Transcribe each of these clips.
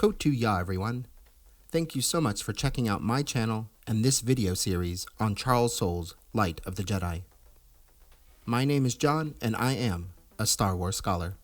Kotu ya everyone. Thank you so much for checking out my channel and this video series on Charles Soule's Light of the Jedi. My name is John and I am a Star Wars scholar.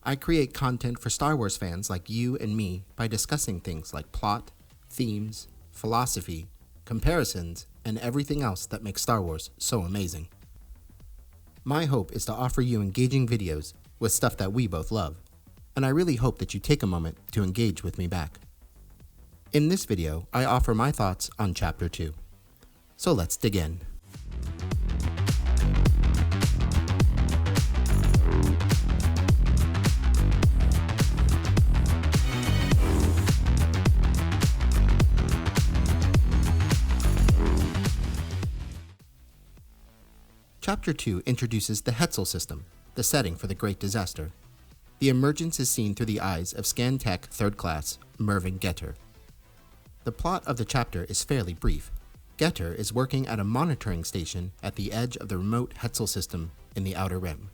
I create content for Star Wars fans like you and me by discussing things like plot, themes, philosophy, comparisons, and everything else that makes Star Wars so amazing. My hope is to offer you engaging videos with stuff that we both love, and I really hope that you take a moment to engage with me back. In this video, I offer my thoughts on Chapter 2. So let's dig in. Chapter 2 introduces the Hetzel system, the setting for the Great Disaster. The emergence is seen through the eyes of Scantech 3rd Class Mervyn Getter. The plot of the chapter is fairly brief. Getter is working at a monitoring station at the edge of the remote Hetzel system in the Outer Rim.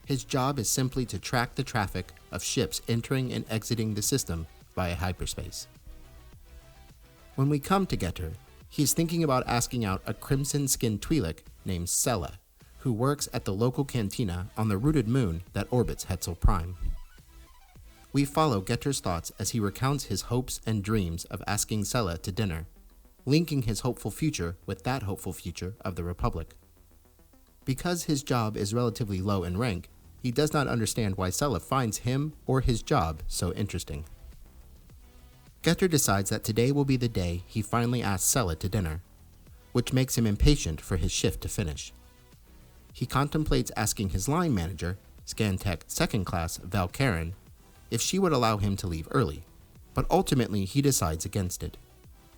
His job is simply to track the traffic of ships entering and exiting the system via hyperspace. When we come to Getter, he is thinking about asking out a crimson-skinned Twi'lek named Soule, who works at the local cantina on the rooted moon that orbits Hetzel Prime. We follow Getter's thoughts as he recounts his hopes and dreams of asking Soule to dinner, linking his hopeful future with that hopeful future of the Republic. Because his job is relatively low in rank, he does not understand why Soule finds him or his job so interesting. Getter decides that today will be the day he finally asks Soule to dinner, which makes him impatient for his shift to finish. He contemplates asking his line manager, Scantech 2nd Class Val Karen, if she would allow him to leave early, but ultimately he decides against it.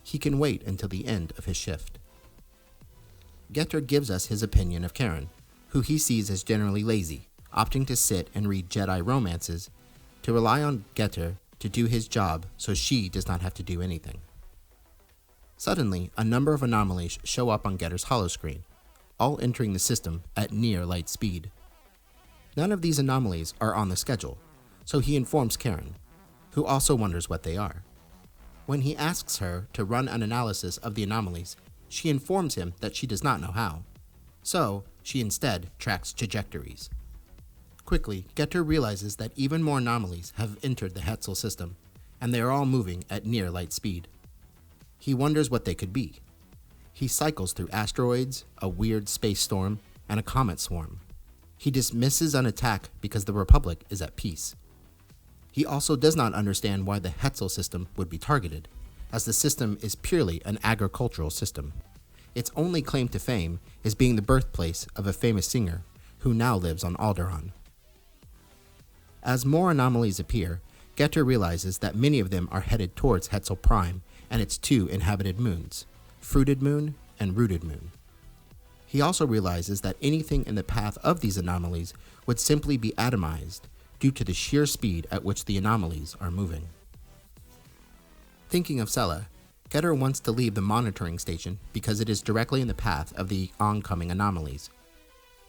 He can wait until the end of his shift. Getter gives us his opinion of Karen, who he sees as generally lazy, opting to sit and read Jedi romances, to rely on Getter to do his job so she does not have to do anything. Suddenly, a number of anomalies show up on Getter's holoscreen, all entering the system at near light speed. None of these anomalies are on the schedule, so he informs Karen, who also wonders what they are. When he asks her to run an analysis of the anomalies, she informs him that she does not know how, so she instead tracks trajectories. Quickly, Getter realizes that even more anomalies have entered the Hetzel system, and they are all moving at near light speed. He wonders what they could be. He cycles through asteroids, a weird space storm, and a comet swarm. He dismisses an attack because the Republic is at peace. He also does not understand why the Hetzel system would be targeted, as the system is purely an agricultural system. Its only claim to fame is being the birthplace of a famous singer who now lives on Alderaan. As more anomalies appear, Getter realizes that many of them are headed towards Hetzel Prime and its 2 inhabited moons, Fruited Moon and Rooted Moon. He also realizes that anything in the path of these anomalies would simply be atomized due to the sheer speed at which the anomalies are moving. Thinking of Soule, Getter wants to leave the monitoring station because it is directly in the path of the oncoming anomalies.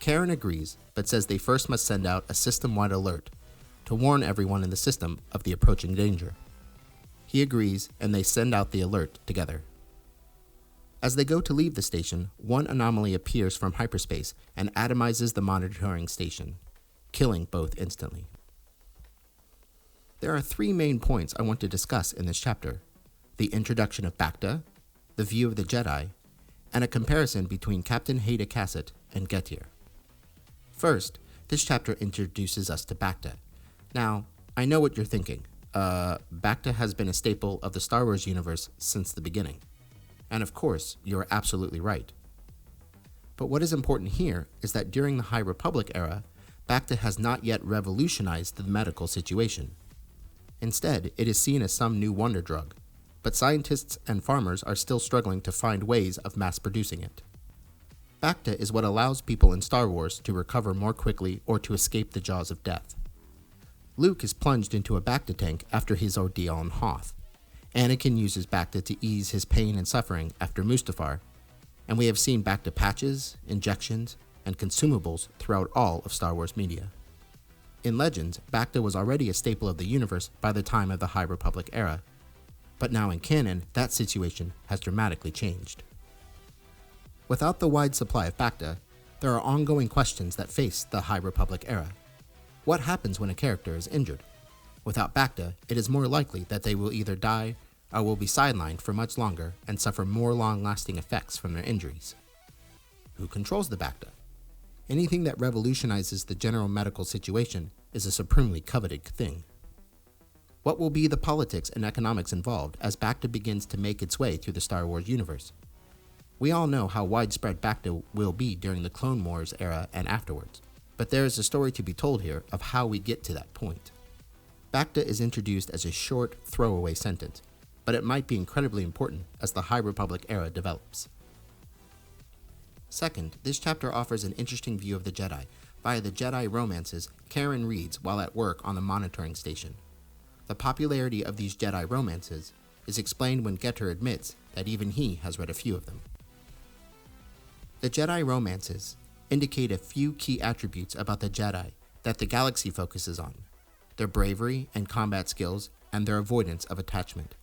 Karen agrees, but says they first must send out a system-wide alert to warn everyone in the system of the approaching danger. He agrees, and they send out the alert together. As they go to leave the station, one anomaly appears from hyperspace and atomizes the monitoring station, killing both instantly. There are 3 main points I want to discuss in this chapter: the introduction of Bacta, the view of the Jedi, and a comparison between Captain Hayda Cassett and Getter. First, this chapter introduces us to Bacta. Now, I know what you're thinking. Bacta has been a staple of the Star Wars universe since the beginning. And of course, you're absolutely right. But what is important here is that during the High Republic era, Bacta has not yet revolutionized the medical situation. Instead, it is seen as some new wonder drug, but scientists and farmers are still struggling to find ways of mass-producing it. Bacta is what allows people in Star Wars to recover more quickly or to escape the jaws of death. Luke is plunged into a Bacta tank after his ordeal on Hoth. Anakin uses Bacta to ease his pain and suffering after Mustafar, and we have seen Bacta patches, injections, and consumables throughout all of Star Wars media. In Legends, Bacta was already a staple of the universe by the time of the High Republic era, but now in canon, that situation has dramatically changed. Without the wide supply of Bacta, there are ongoing questions that face the High Republic era. What happens when a character is injured? Without Bacta, it is more likely that they will either die or will be sidelined for much longer and suffer more long-lasting effects from their injuries. Who controls the Bacta? Anything that revolutionizes the general medical situation is a supremely coveted thing. What will be the politics and economics involved as Bacta begins to make its way through the Star Wars universe? We all know how widespread Bacta will be during the Clone Wars era and afterwards, but there is a story to be told here of how we get to that point. Bacta is introduced as a short, throwaway sentence, but it might be incredibly important as the High Republic era develops. Second, this chapter offers an interesting view of the Jedi via the Jedi romances Karen reads while at work on the monitoring station. The popularity of these Jedi romances is explained when Getter admits that even he has read a few of them. The Jedi romances indicate a few key attributes about the Jedi that the galaxy focuses on: their bravery and combat skills, and their avoidance of attachment.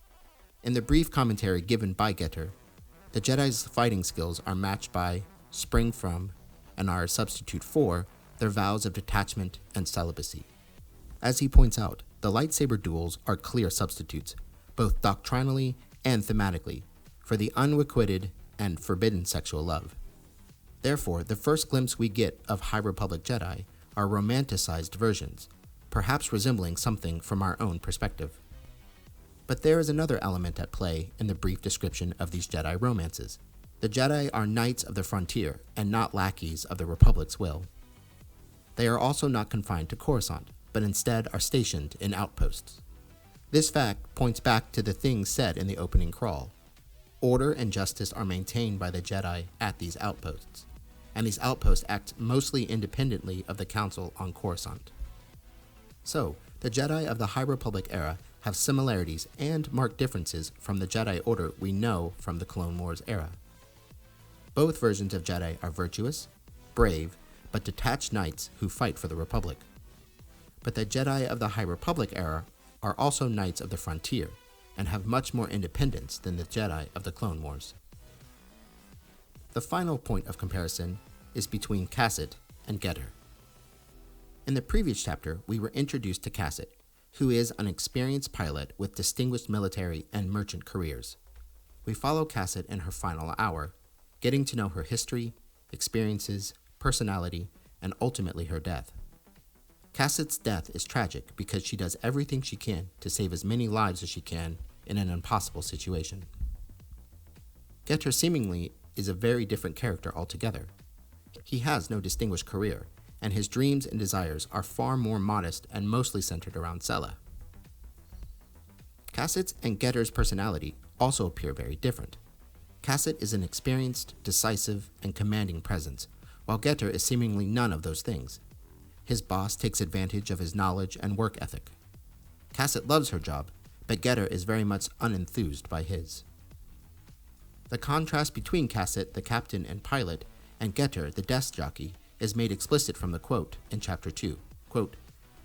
In the brief commentary given by Getter, the Jedi's fighting skills are matched by, spring from, and are a substitute for, their vows of detachment and celibacy. As he points out, the lightsaber duels are clear substitutes, both doctrinally and thematically, for the unrequited and forbidden sexual love. Therefore, the first glimpse we get of High Republic Jedi are romanticized versions, perhaps resembling something from our own perspective. But there is another element at play in the brief description of these Jedi romances. The Jedi are knights of the frontier and not lackeys of the Republic's will. They are also not confined to Coruscant, but instead are stationed in outposts. This fact points back to the things said in the opening crawl. Order and justice are maintained by the Jedi at these outposts, and these outposts act mostly independently of the Council on Coruscant. So, the Jedi of the High Republic era have similarities and marked differences from the Jedi Order we know from the Clone Wars era. Both versions of Jedi are virtuous, brave, but detached knights who fight for the Republic. But the Jedi of the High Republic era are also knights of the frontier and have much more independence than the Jedi of the Clone Wars. The final point of comparison is between Kasset and Getter. In the previous chapter, we were introduced to Kasset, who is an experienced pilot with distinguished military and merchant careers. We follow Kasset in her final hour, getting to know her history, experiences, personality, and ultimately her death. Kasset's death is tragic because she does everything she can to save as many lives as she can in an impossible situation. Getter seemingly is a very different character altogether. He has no distinguished career, and his dreams and desires are far more modest and mostly centered around Sela. Kasset's and Getter's personality also appear very different. Kasset is an experienced, decisive, and commanding presence, while Getter is seemingly none of those things. His boss takes advantage of his knowledge and work ethic. Kasset loves her job, but Getter is very much unenthused by his. The contrast between Kasset, the captain and pilot, and Getter, the desk jockey, is made explicit from the quote in Chapter 2. Quote,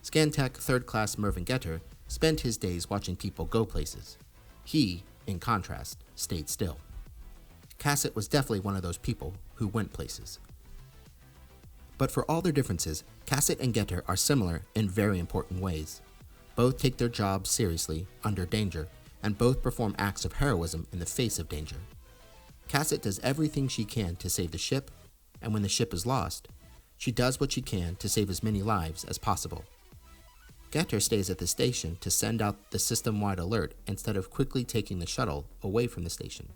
"Scantech third-class Mervyn Getter spent his days watching people go places. He, in contrast, stayed still." Kasset was definitely one of those people who went places. But for all their differences, Kasset and Getter are similar in very important ways. Both take their jobs seriously, under danger, and both perform acts of heroism in the face of danger. Kasset does everything she can to save the ship, and when the ship is lost, she does what she can to save as many lives as possible. Getter stays at the station to send out the system-wide alert instead of quickly taking the shuttle away from the station.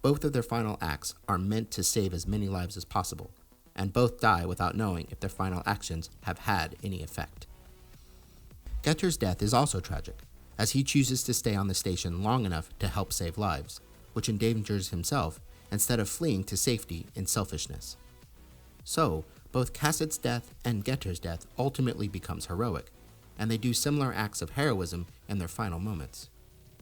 Both of their final acts are meant to save as many lives as possible, and both die without knowing if their final actions have had any effect. Getter's death is also tragic, as he chooses to stay on the station long enough to help save lives, which endangers himself instead of fleeing to safety in selfishness. So, both Kasset's death and Getter's death ultimately becomes heroic, and they do similar acts of heroism in their final moments.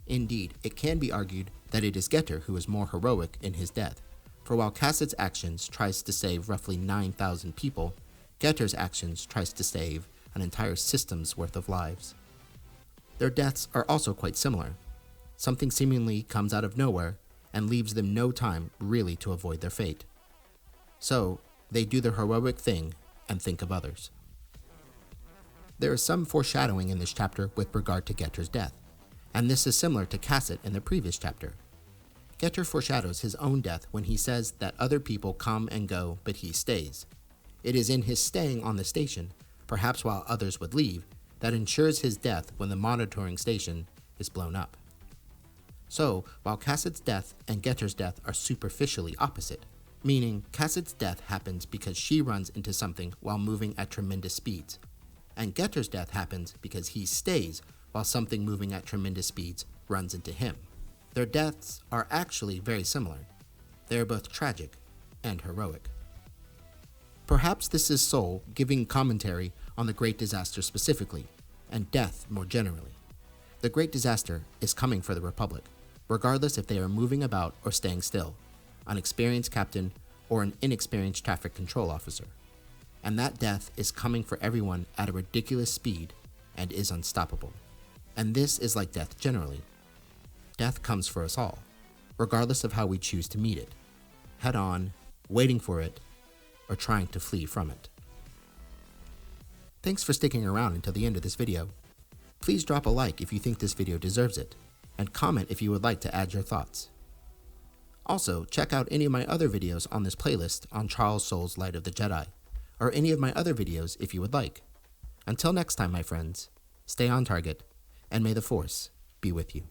Indeed, it can be argued that it is Getter who is more heroic in his death, for while Kasset's actions tries to save roughly 9,000 people, Getter's actions tries to save an entire system's worth of lives. Their deaths are also quite similar. Something seemingly comes out of nowhere and leaves them no time really to avoid their fate. So, they do their heroic thing and think of others. There is some foreshadowing in this chapter with regard to Getter's death, and this is similar to Cassett in the previous chapter. Getter foreshadows his own death when he says that other people come and go, but he stays. It is in his staying on the station, perhaps while others would leave, that ensures his death when the monitoring station is blown up. So, while Cassett's death and Getter's death are superficially opposite, meaning Cassett's death happens because she runs into something while moving at tremendous speeds, and Getter's death happens because he stays while something moving at tremendous speeds runs into him. Their deaths are actually very similar. They are both tragic and heroic. Perhaps this is Soule giving commentary on the Great Disaster specifically, and death more generally. The Great Disaster is coming for the Republic, regardless if they are moving about or staying still, an experienced captain or an inexperienced traffic control officer. And that death is coming for everyone at a ridiculous speed and is unstoppable. And this is like death generally. Death comes for us all, regardless of how we choose to meet it, head on, waiting for it, or trying to flee from it. Thanks for sticking around until the end of this video. Please drop a like if you think this video deserves it, and comment if you would like to add your thoughts. Also, check out any of my other videos on this playlist on Charles Soule's Light of the Jedi, or any of my other videos if you would like. Until next time, my friends, stay on target, and may the Force be with you.